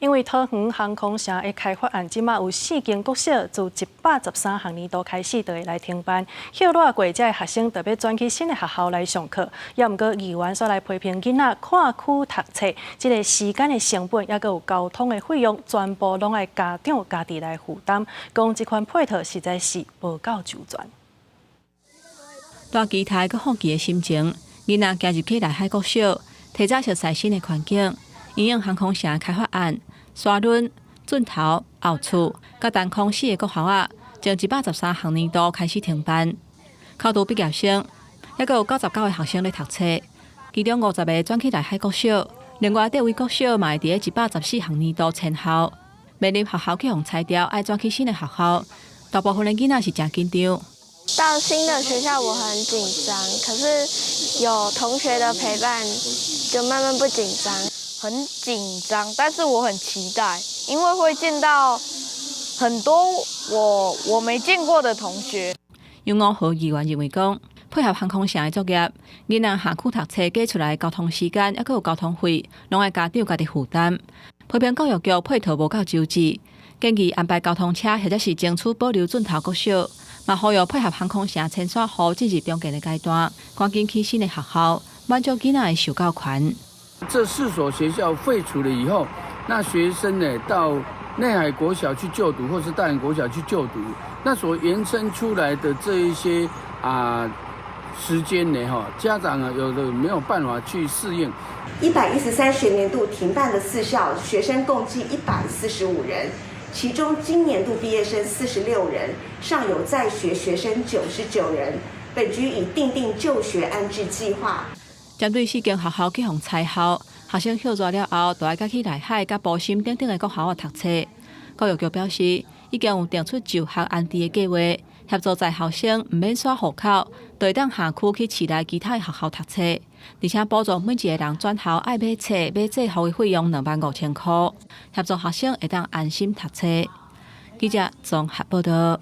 因为桃园航空城的开发案，即马有4间国小自113学年度开始就会来停办，休热过这学生特别转去新的学校来上课，也毋过议员所来批评囡仔跨区读册，这个时间的成本，也佮有交通的费用，全部拢爱家长家己来负担，讲这款配套实在是无够周全。大期待佮好奇的心情，囡仔加入去内海国小，提早熟悉新的环境，因应航空城开发案。沙仑、准头、后厝、甲东空4个国校啊，从113学年度开始停办。考图毕业生，还佫有99个学生咧读册，其中50个转去内海国小，另外1位国小嘛会伫114学年度迁校。面临学校去互拆掉，爱转去新的学校，大部分的囡仔是真紧张。到新的学校我很紧张，可是有同学的陪伴，就慢慢不紧张。很紧张，但是我很期待，因为会见到很多我没见过的同学。杨5号议员认为讲，配合航空城的作业，囡仔下区读册加出来交通时间，还佫有交通费，拢爱家长家己负担。批评教育局配套无够周至，建议安排交通车或者是争取保留准头国小，嘛呼吁配合航空城迁徙户进入中间的阶段，赶紧去新的学校，满足囡仔的受教权。这4所学校废除了以后，那学生呢到内海国小去就读，或是大安国小去就读，那所延伸出来的这一些时间呢，家长有的没有办法去适应。113学年度停办的4校，学生共计145人，其中今年度毕业生46人，尚有在学学生99人。本局已订定就学安置计划。针对4间学校去互拆校，学生休热了后，就爱甲去内海、甲埔心等等的国校读册。教育局表示，已经有定出就学安置的计划，协助在校生唔免刷户口，就会当下区去市内其他学校读册，而且补助每一个人转校爱买册、买制服的费用25000块，协助学生会当安心读册。记者综合报道。